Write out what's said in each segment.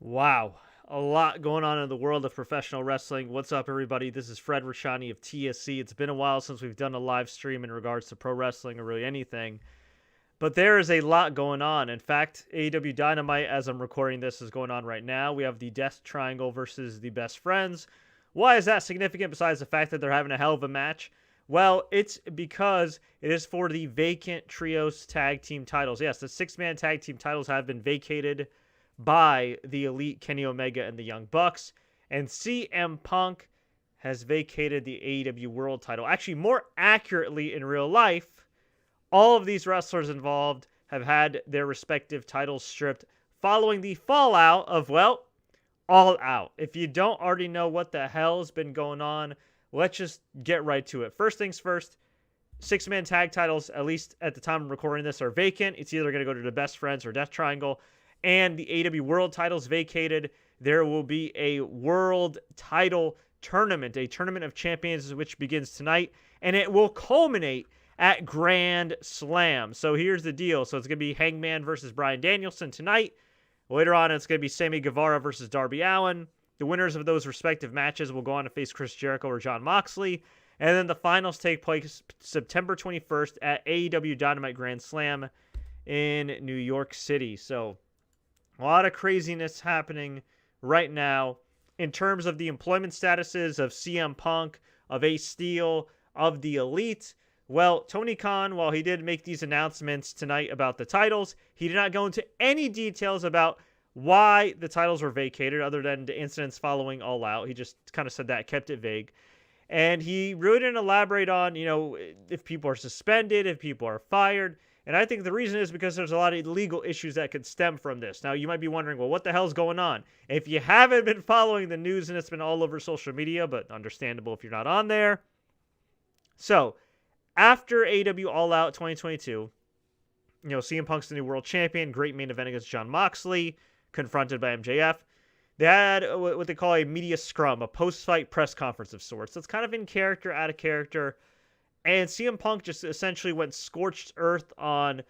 Wow. A lot going on in the world of professional wrestling. What's up, everybody? This is Fred Richani of TSC. It's been a while since we've done a live stream in regards to pro wrestling or really anything. But there is a lot going on. In fact, AEW Dynamite, as I'm recording this, is going on right now. We have the Death Triangle versus the Best Friends. Why is that significant besides the fact that they're having a hell of a match? Well, it's because it is for the vacant Trios tag team titles. Yes, the six-man tag team titles have been vacated by the Elite, Kenny Omega, and the Young Bucks. And CM Punk has vacated the AEW World title. Actually, more accurately, in real life, all of these wrestlers involved have had their respective titles stripped following the fallout of, well, All Out. If you don't already know what the hell's been going on, let's just get right to it. First things first, six-man tag titles, at least at the time I'm recording this, are vacant. It's either going to go to the Best Friends or Death Triangle. And the AEW World titles vacated. There will be a World title tournament, a Tournament of Champions, which begins tonight, and it will culminate at Grand Slam. So here's the deal. So it's going to be Hangman versus Bryan Danielson tonight. Later on, it's going to be Sammy Guevara versus Darby Allin. The winners of those respective matches will go on to face Chris Jericho or Jon Moxley. And then the finals take place September 21st at AEW Dynamite Grand Slam in New York City. So a lot of craziness happening right now in terms of the employment statuses of CM Punk, of Ace Steel, of the Elite. Well, Tony Khan, while he did make these announcements tonight about the titles, he did not go into any details about why the titles were vacated other than the incidents following All Out. He just kind of said that, kept it vague. And he really didn't elaborate on, if people are suspended, if people are fired. And I think the reason is because there's a lot of legal issues that could stem from this. Now, you might be wondering, well, what the hell's going on? If you haven't been following the news, and it's been all over social media, but understandable if you're not on there. So, after AEW All Out 2022, CM Punk's the new world champion, great main event against Jon Moxley, confronted by MJF. They had what they call a media scrum, a post-fight press conference of sorts. So it's kind of in character, out of character. And CM Punk just essentially went scorched earth on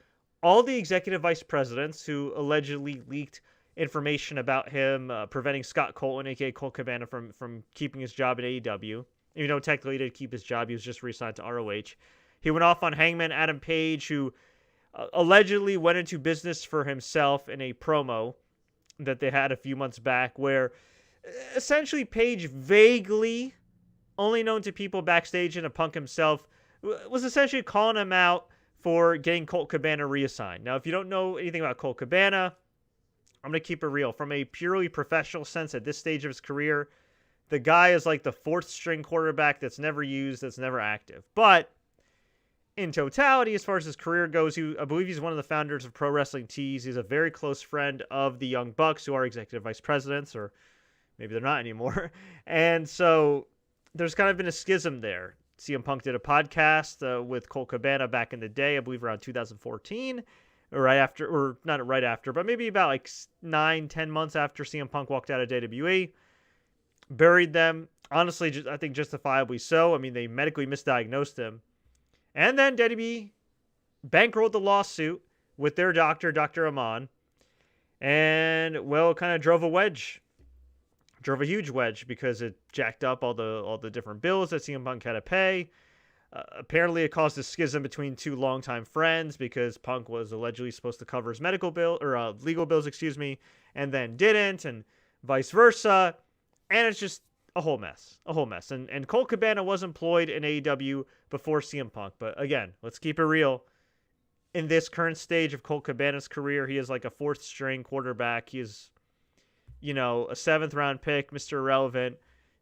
all the executive vice presidents who allegedly leaked information about him preventing Scott Colton, a.k.a. Colt Cabana, from keeping his job at AEW. Even though technically he did keep his job, he was just re-signed to ROH. He went off on Hangman Adam Page, who allegedly went into business for himself in a promo that they had a few months back, where essentially Page vaguely, only known to people backstage and to Punk himself, was essentially calling him out for getting Colt Cabana reassigned. Now, if you don't know anything about Colt Cabana, I'm going to keep it real. From a purely professional sense at this stage of his career, the guy is like the fourth string quarterback that's never used, that's never active. But in totality, as far as his career goes, I believe he's one of the founders of Pro Wrestling Tees. He's a very close friend of the Young Bucks, who are executive vice presidents, or maybe they're not anymore. And so there's kind of been a schism there. CM Punk did a podcast with Colt Cabana back in the day, I believe around 2014, or not right after, but maybe about like 9-10 months after CM Punk walked out of WWE. Buried them, honestly, I think justifiably so. I mean, they medically misdiagnosed him. And then WWE bankrolled the lawsuit with their doctor, Dr. Aman, and, well, kind of drove a huge wedge, because it jacked up all the different bills that CM Punk had to pay. Apparently, it caused a schism between two longtime friends, because Punk was allegedly supposed to cover his legal bills, and then didn't, and vice versa. And it's just a whole mess. And Colt Cabana was employed in AEW before CM Punk. But again, let's keep it real. In this current stage of Colt Cabana's career, he is like a fourth string quarterback. He is, a seventh round pick, Mr. Irrelevant.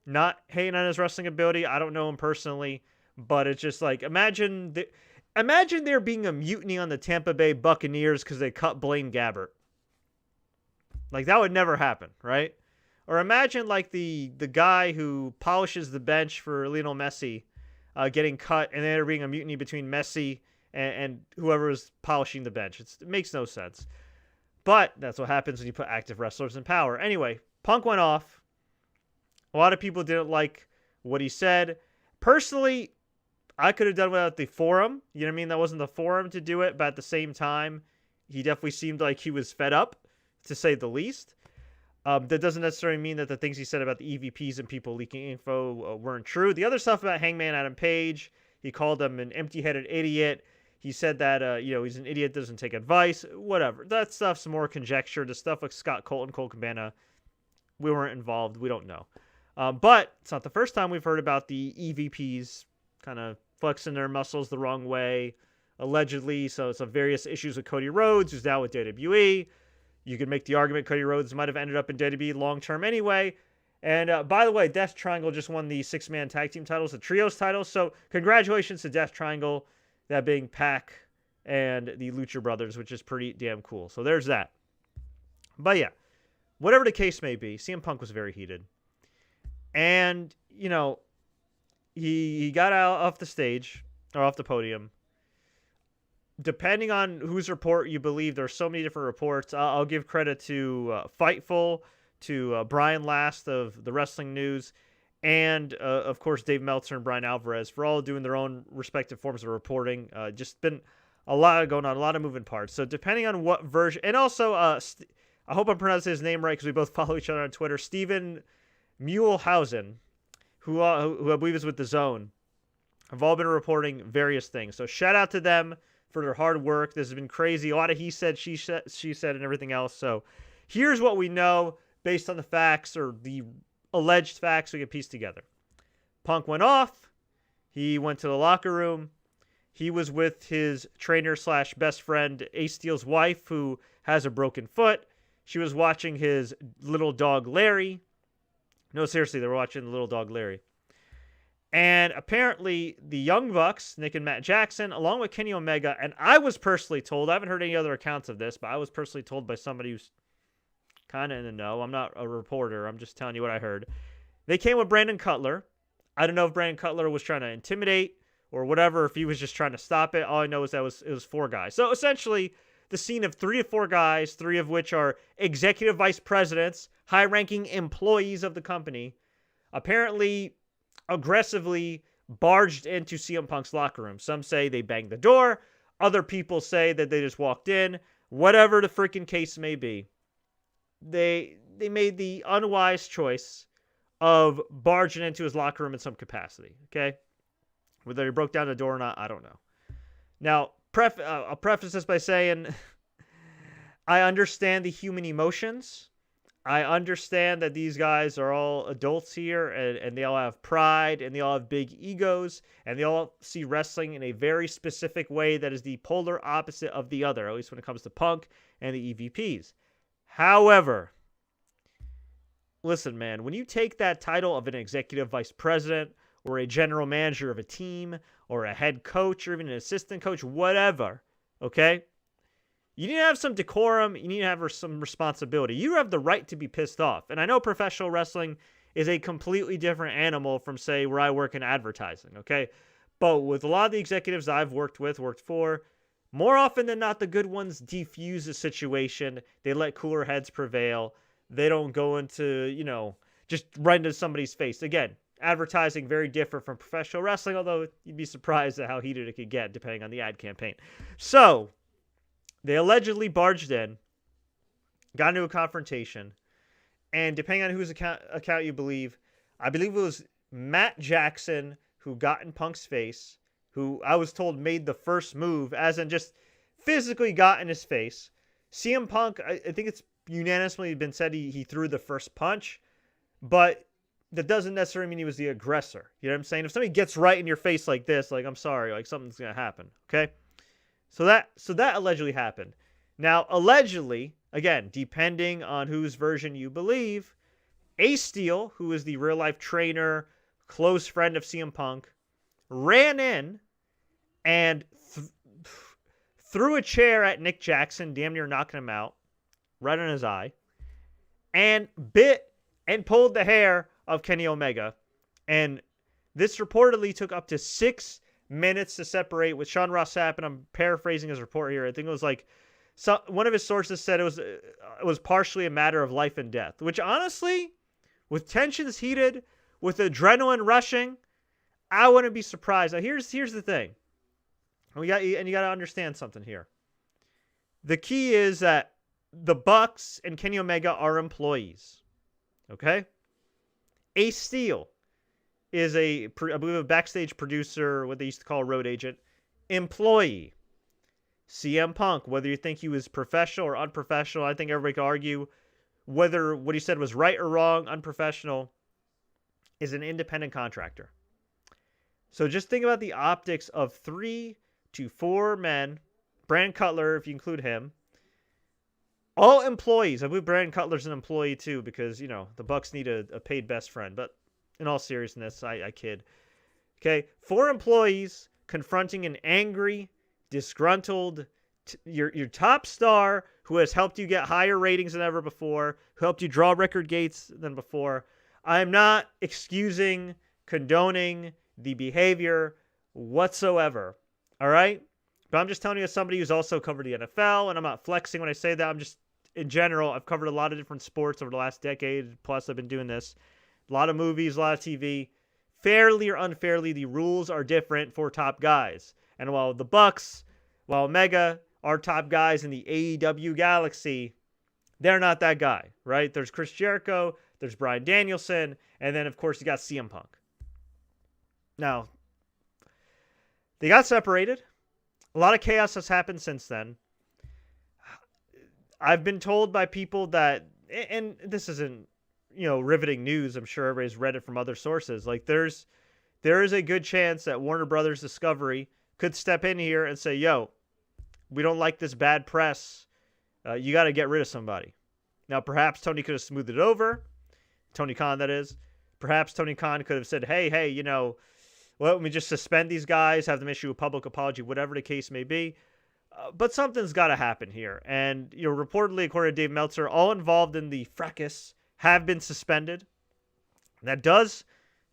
Not hating on his wrestling ability. I don't know him personally, but it's just like, imagine there being a mutiny on the Tampa Bay Buccaneers because they cut Blaine Gabbert. Like, that would never happen, right? Or imagine like the guy who polishes the bench for Lionel Messi getting cut, and then there being a mutiny between Messi and whoever is polishing the bench. It makes no sense. But that's what happens when you put active wrestlers in power. Anyway, Punk went off. A lot of people didn't like what he said. Personally, I could have done without the forum. You know what I mean? That wasn't the forum to do it, but at the same time, he definitely seemed like he was fed up, to say the least. That doesn't necessarily mean that the things he said about the EVPs and people leaking info weren't true. The other stuff about Hangman Adam Page, he called him an empty-headed idiot. He said that, he's an idiot, doesn't take advice, whatever. That stuff's more conjecture. The stuff with Scott Colton, Colt Cabana, we weren't involved. We don't know. But it's not the first time we've heard about the EVPs kind of flexing their muscles the wrong way, allegedly. So some various issues with Cody Rhodes, who's now with WWE. You could make the argument Cody Rhodes might have ended up in WWE long-term anyway. And by the way, Death Triangle just won the 6-man tag team titles, the Trios titles. So congratulations to Death Triangle, that being Pac and the Lucha Brothers, which is pretty damn cool. So there's that. But yeah, whatever the case may be, CM Punk was very heated. And, he got out off the stage, or off the podium. Depending on whose report you believe, there's so many different reports. I'll give credit to Fightful, to Brian Last of the Wrestling News, and, of course, Dave Meltzer and Brian Alvarez for all doing their own respective forms of reporting. Just been a lot going on, a lot of moving parts. So depending on what version, and also, I hope I'm pronouncing his name right because we both follow each other on Twitter, Steven Muehlhausen, who I believe is with The Zone, have all been reporting various things. So shout out to them for their hard work. This has been crazy. A lot of he said, she said, and everything else. So here's what we know based on the facts, or the alleged facts we can piece together. Punk went off. He went to the locker room. He was with his trainer / best friend, Ace Steel's wife, who has a broken foot. She was watching his little dog, Larry. No, seriously, they were watching the little dog, Larry. And apparently, the Young Bucks, Nick and Matt Jackson, along with Kenny Omega, and I was personally told, I haven't heard any other accounts of this, but I was personally told by somebody who's kind of in the know. I'm not a reporter. I'm just telling you what I heard. They came with Brandon Cutler. I don't know if Brandon Cutler was trying to intimidate or whatever, if he was just trying to stop it. All I know is that it was 4 guys. So essentially, the scene of 3 to 4 guys, 3 of which are executive vice presidents, high-ranking employees of the company, apparently aggressively barged into CM Punk's locker room. Some say they banged the door. Other people say that they just walked in. Whatever the freaking case may be, they made the unwise choice of barging into his locker room in some capacity, okay? Whether he broke down the door or not, I don't know. Now, I'll preface this by saying I understand the human emotions. I understand that these guys are all adults here, and they all have pride, and they all have big egos, and they all see wrestling in a very specific way that is the polar opposite of the other, at least when it comes to Punk and the EVPs. However, listen, man, when you take that title of an executive vice president or a general manager of a team or a head coach or even an assistant coach, whatever, okay? You need to have some decorum. You need to have some responsibility. You have the right to be pissed off. And I know professional wrestling is a completely different animal from, say, where I work in advertising, okay? But with a lot of the executives I've worked for, more often than not, the good ones defuse the situation. They let cooler heads prevail. They don't go into, just right into somebody's face. Again, advertising very different from professional wrestling, although you'd be surprised at how heated it could get depending on the ad campaign. So they allegedly barged in, got into a confrontation, and depending on whose account you believe, I believe it was Matt Jackson who got in Punk's face, who I was told made the first move, as in just physically got in his face. CM Punk, I think it's unanimously been said he threw the first punch, but that doesn't necessarily mean he was the aggressor. You know what I'm saying? If somebody gets right in your face like this, like, I'm sorry, like, something's going to happen, okay? So that allegedly happened. Now, allegedly, again, depending on whose version you believe, Ace Steel, who is the real-life trainer, close friend of CM Punk, ran in and threw a chair at Nick Jackson, damn near knocking him out, right on his eye, and bit and pulled the hair of Kenny Omega. And this reportedly took up to 6 minutes to separate, with Sean Ross Sapp, and I'm paraphrasing his report here. I think it was like, one of his sources said it was partially a matter of life and death, which honestly, with tensions heated, with adrenaline rushing, I wouldn't be surprised. Now here's the thing. You got to understand something here. The key is that the Bucks and Kenny Omega are employees. Okay? Ace Steel is I believe, a backstage producer, what they used to call a road agent, employee. CM Punk, whether you think he was professional or unprofessional, I think everybody could argue whether what he said was right or wrong, unprofessional, is an independent contractor. So just think about the optics of 3 to 4 men, Brand Cutler, if you include him, all employees. I believe Brand Cutler's an employee too, because, you know, the Bucks need a paid best friend. But in all seriousness, I kid. Okay, 4 employees confronting an angry, disgruntled, your top star who has helped you get higher ratings than ever before, who helped you draw record gates than before. I'm not excusing, condoning the behavior whatsoever. All right? But I'm just telling you as somebody who's also covered the NFL, and I'm not flexing when I say that. I'm just, in general, I've covered a lot of different sports over the last decade, plus I've been doing this. A lot of movies, a lot of TV. Fairly or unfairly, the rules are different for top guys. And while the Bucks, while Omega are top guys in the AEW galaxy, they're not that guy, right? There's Chris Jericho, there's Bryan Danielson, and then, of course, you got CM Punk. Now, they got separated. A lot of chaos has happened since then. I've been told by people that, and this isn't, you know, riveting news. I'm sure everybody's read it from other sources. Like, there is a good chance that Warner Brothers Discovery could step in here and say, yo, we don't like this bad press. You got to get rid of somebody. Now, perhaps Tony could have smoothed it over. Tony Khan, that is. Perhaps Tony Khan could have said, hey, you know, well, let me just suspend these guys, have them issue a public apology, whatever the case may be. But something's got to happen here. And, you know, reportedly, according to Dave Meltzer, all involved in the fracas have been suspended. That does,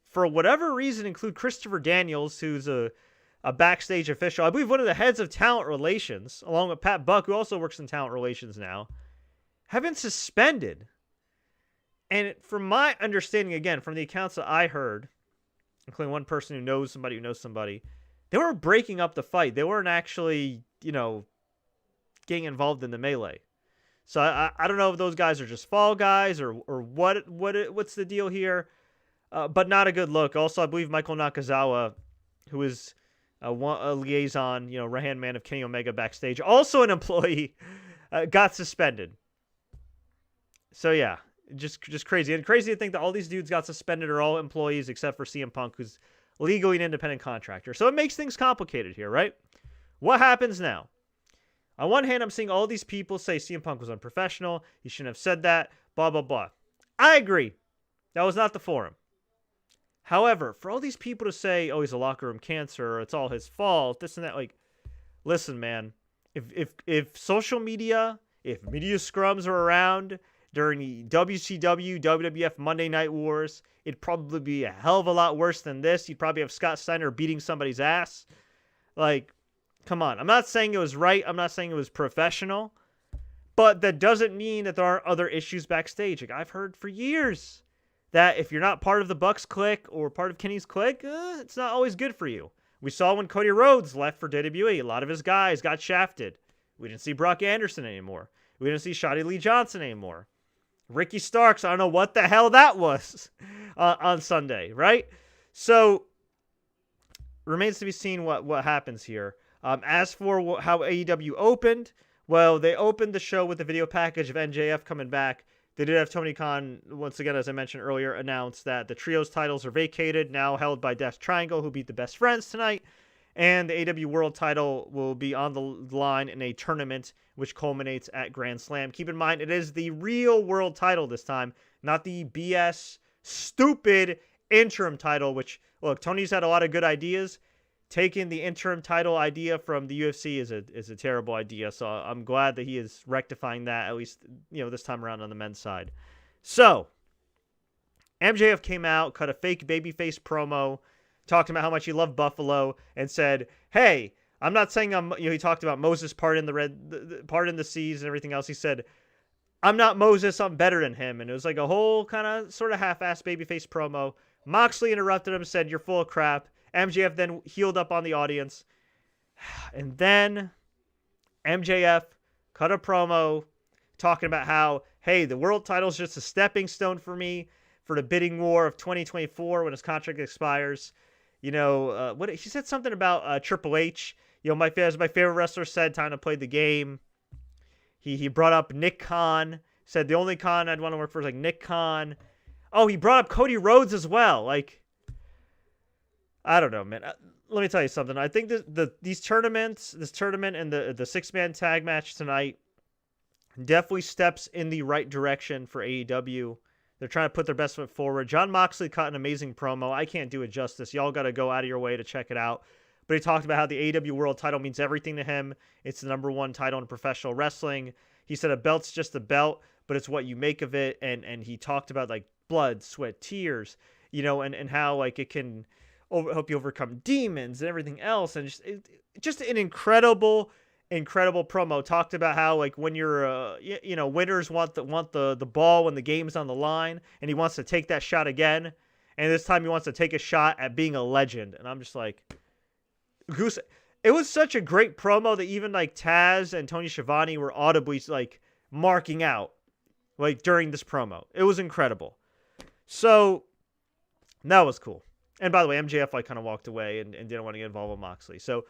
for whatever reason, include Christopher Daniels, who's a backstage official. I believe one of the heads of talent relations, along with Pat Buck, who also works in talent relations now, have been suspended. And from my understanding, again, from the accounts that I heard, including one person who knows somebody, they were breaking up the fight. They weren't actually, you know, getting involved in the melee. So I don't know if those guys are just fall guys or what's the deal here, but not a good look. Also, I believe Michael Nakazawa, who is a liaison, you know, right-hand man of Kenny Omega backstage, also an employee, got suspended. So yeah, just crazy. And crazy to think that all these dudes got suspended are all employees except for CM Punk, who's legally an independent contractor. So it makes things complicated here, right? What happens now? On one hand, I'm seeing all these people say CM Punk was unprofessional. He shouldn't have said that, blah, blah, blah. I agree. That was not the forum. However, for all these people to say, oh, he's a locker room cancer, or it's all his fault, this and that, like, listen, man, if social media, if media scrums are around during the WCW, WWF Monday Night Wars, it'd probably be a hell of a lot worse than this. You'd probably have Scott Steiner beating somebody's ass. Like, come on. I'm not saying it was right. I'm not saying it was professional. But that doesn't mean that there aren't other issues backstage. Like, I've heard for years that if you're not part of the Bucks clique or part of Kenny's clique, it's not always good for you. We saw when Cody Rhodes left for WWE, a lot of his guys got shafted. We didn't see Brock Anderson anymore. We didn't see Shotty Lee Johnson anymore. Ricky Starks, I don't know what the hell that was on Sunday, right? So, remains to be seen what happens here. As for how AEW opened, well, they opened the show with the video package of MJF coming back. They did have Tony Khan, once again, as I mentioned earlier, announce that the Trios titles are vacated, now held by Death Triangle, who beat the Best Friends tonight. And the AEW World title will be on the line in a tournament, which culminates at Grand Slam. Keep in mind, it is the real world title this time, not the BS, stupid interim title, which, look, Tony's had a lot of good ideas. Taking the interim title idea from the UFC is a terrible idea, so I'm glad that he is rectifying that, at least, you know, this time around on the men's side. So, MJF came out, cut a fake babyface promo, talked about how much he loved Buffalo, and said, hey, I'm not saying he talked about Moses parting the seas and everything else. He said, I'm not Moses, I'm better than him. And it was like a whole kind of sort of half-assed babyface promo. Moxley interrupted him and said, you're full of crap. MJF then healed up on the audience. And then MJF cut a promo talking about how, hey, the world title is just a stepping stone for me for the bidding war of 2024 when his contract expires. What he said something about Triple H. My favorite wrestler said time to play the game. He brought up Nick Khan. Said the only Khan I'd want to work for is like Nick Khan. Oh, he brought up Cody Rhodes as well. Like, I don't know, man. Let me tell you something. I think this tournament and the 6-man tag match tonight definitely steps in the right direction for AEW. They're trying to put their best foot forward. Jon Moxley cut an amazing promo. I can't do it justice. Y'all got to go out of your way to check it out. But he talked about how the AEW World title means everything to him. It's the #1 title in professional wrestling. He said a belt's just a belt, but it's what you make of it. And he talked about like blood, sweat, tears, and how like it can help you overcome demons and everything else. And just an incredible promo. Talked about how like when you're winners want the ball when the game's on the line, and he wants to take that shot again, and this time he wants to take a shot at being a legend. And I'm just like, goose. It was such a great promo that even like Taz and Tony Schiavone were audibly like marking out like during this promo. It was incredible. So that was cool. And by the way, MJF like kind of walked away and didn't want to get involved with Moxley. So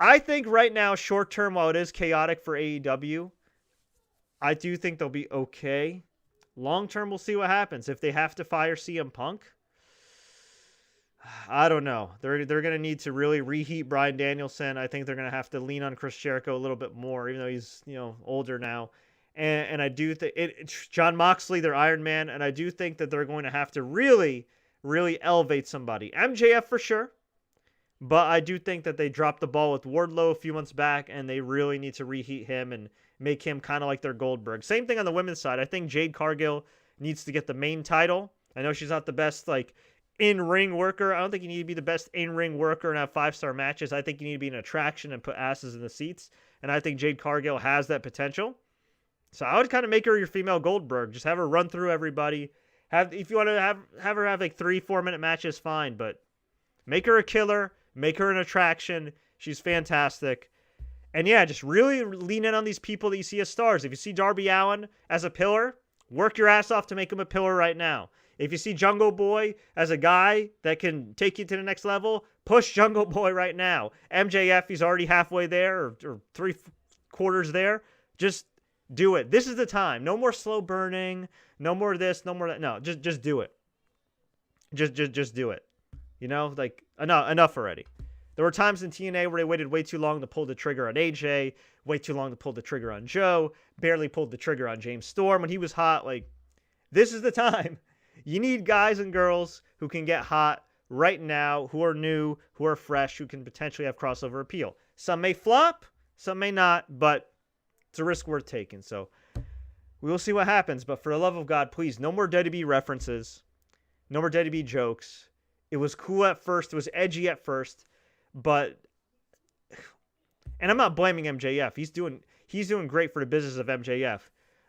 I think right now, short term, while it is chaotic for AEW, I do think they'll be okay. Long term, we'll see what happens. If they have to fire CM Punk, I don't know. They're going to need to really reheat Bryan Danielson. I think they're going to have to lean on Chris Jericho a little bit more, even though he's older now. And I do think it's Jon Moxley, their Iron Man, and I do think that they're going to have to really, really elevate somebody. MJF for sure. But I do think that they dropped the ball with Wardlow a few months back, and they really need to reheat him and make him kind of like their Goldberg. Same thing on the women's side. I think Jade Cargill needs to get the main title. I know she's not the best like in-ring worker. I don't think you need to be the best in-ring worker and have 5-star matches. I think you need to be an attraction and put asses in the seats. And I think Jade Cargill has that potential. So I would kind of make her your female Goldberg. Just have her run through everybody. If you want to have her have like 3-4 minute matches, fine. But make her a killer. Make her an attraction. She's fantastic. And yeah, just really lean in on these people that you see as stars. If you see Darby Allin as a pillar, work your ass off to make him a pillar right now. If you see Jungle Boy as a guy that can take you to the next level, push Jungle Boy right now. MJF, he's already halfway there or 3/4 there. Just do it. This is the time. No more slow burning. No more this. No more that. No, just do it. Just do it. Like enough already. There were times in TNA where they waited way too long to pull the trigger on AJ, way too long to pull the trigger on Joe, barely pulled the trigger on James Storm when he was hot. Like, this is the time. You need guys and girls who can get hot right now, who are new, who are fresh, who can potentially have crossover appeal. Some may flop, some may not, but it's a risk worth taking. So we will see what happens. But for the love of God, please, no more WWE references. No more WWE jokes. It was cool at first. It was edgy at first. But, and I'm not blaming MJF. He's doing great for the business of MJF.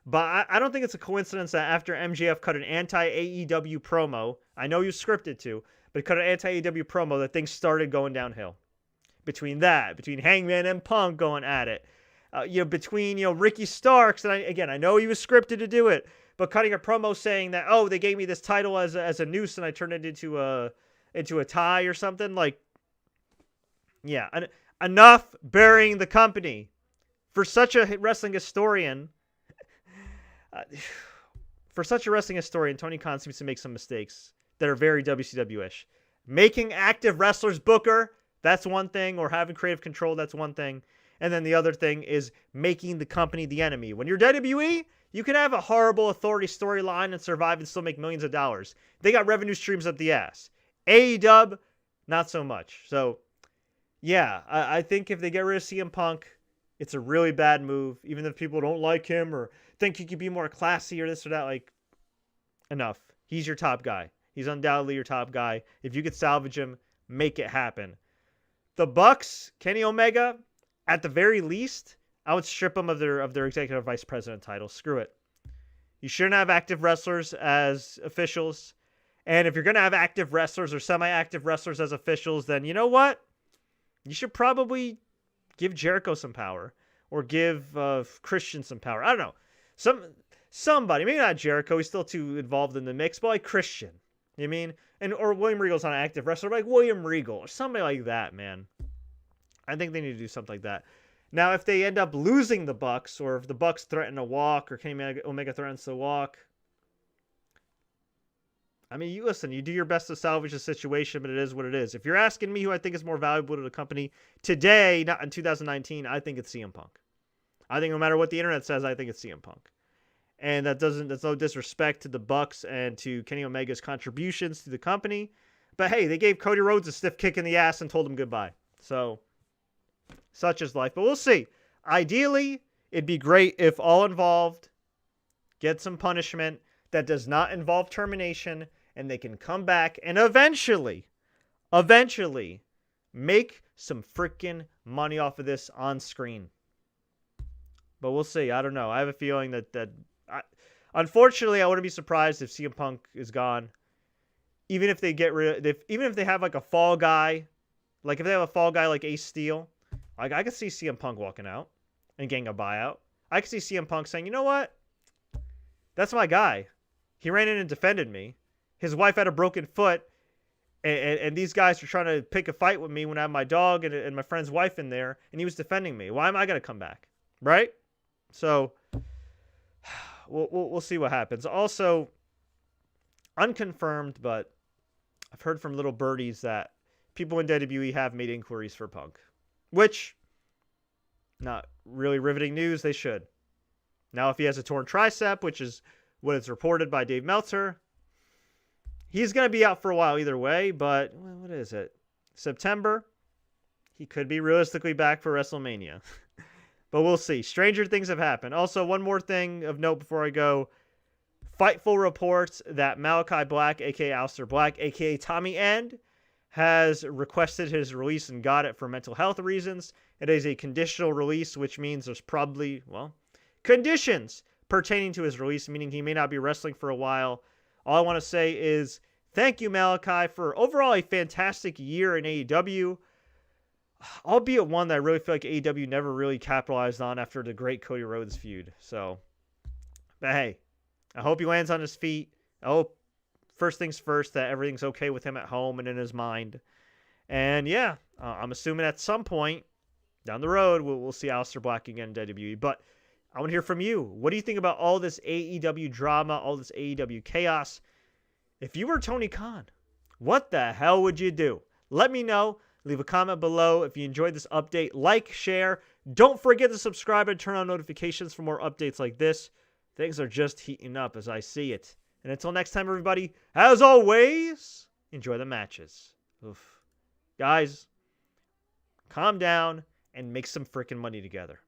But I don't think it's a coincidence that after MJF cut an anti-AEW promo, I know you scripted to, but cut an anti-AEW promo, that things started going downhill. Between Hangman and Punk going at it, between Ricky Starks, and I know he was scripted to do it, but cutting a promo saying that, oh, they gave me this title as a noose and I turned it into a tie or something, like, yeah, enough burying the company. For such a wrestling historian, Tony Khan seems to make some mistakes that are very WCW-ish. Making active wrestlers booker, that's one thing, or having creative control, that's one thing. And then the other thing is making the company the enemy. When you're WWE, you can have a horrible authority storyline and survive and still make millions of dollars. They got revenue streams up the ass. AEW, not so much. So, yeah, I think if they get rid of CM Punk, it's a really bad move. Even if people don't like him or think he could be more classy or this or that, like, enough. He's your top guy. He's undoubtedly your top guy. If you could salvage him, make it happen. The Bucks, Kenny Omega, at the very least, I would strip them of their executive vice president title. Screw it. You shouldn't have active wrestlers as officials. And if you're going to have active wrestlers or semi-active wrestlers as officials, then you know what? You should probably give Jericho some power or give Christian some power. I don't know. Somebody, maybe not Jericho, he's still too involved in the mix, but like Christian. You know what I mean? Or William Regal's not an active wrestler, but like William Regal or somebody like that, man. I think they need to do something like that. Now, if they end up losing the Bucks, or if the Bucks threaten to walk, or Kenny Omega threatens to walk, I mean, you do your best to salvage the situation, but it is what it is. If you're asking me who I think is more valuable to the company today, not in 2019, I think it's CM Punk. I think no matter what the internet says, I think it's CM Punk. And that's no disrespect to the Bucks and to Kenny Omega's contributions to the company. But hey, they gave Cody Rhodes a stiff kick in the ass and told him goodbye. So, such is life. But we'll see. Ideally, it'd be great if all involved get some punishment that does not involve termination, and they can come back and eventually make some freaking money off of this on screen. But we'll see. I don't know. I have a feeling that unfortunately, I wouldn't be surprised if CM Punk is gone. Even if they even if they have like a fall guy, like if they have a fall guy like Ace Steel, like I could see CM Punk walking out and getting a buyout. I could see CM Punk saying, you know what? That's my guy. He ran in and defended me. His wife had a broken foot, and these guys were trying to pick a fight with me when I had my dog and my friend's wife in there, and he was defending me. Why am I going to come back? Right? So, we'll see what happens. Also, unconfirmed, but I've heard from little birdies that people in WWE have made inquiries for Punk, which, not really riveting news, they should. Now, if he has a torn tricep, which is what is reported by Dave Meltzer, he's going to be out for a while either way, but what is it? September? He could be realistically back for WrestleMania. But we'll see. Stranger things have happened. Also, one more thing of note before I go. Fightful reports that Malakai Black, a.k.a. Aleister Black, a.k.a. Tommy End, has requested his release and got it for mental health reasons. It is a conditional release, which means there's probably, conditions pertaining to his release, meaning he may not be wrestling for a while. All I want to say is thank you, Malakai, for overall a fantastic year in AEW. Albeit one that I really feel like AEW never really capitalized on after the great Cody Rhodes feud. So, but hey, I hope he lands on his feet. I hope, first things first, that everything's okay with him at home and in his mind. And yeah, I'm assuming at some point down the road, we'll see Aleister Black again in WWE. But I want to hear from you. What do you think about all this AEW drama, all this AEW chaos? If you were Tony Khan, what the hell would you do? Let me know. Leave a comment below if you enjoyed this update. Like, share. Don't forget to subscribe and turn on notifications for more updates like this. Things are just heating up as I see it. And until next time, everybody, as always, enjoy the matches. Oof. Guys, calm down and make some freaking money together.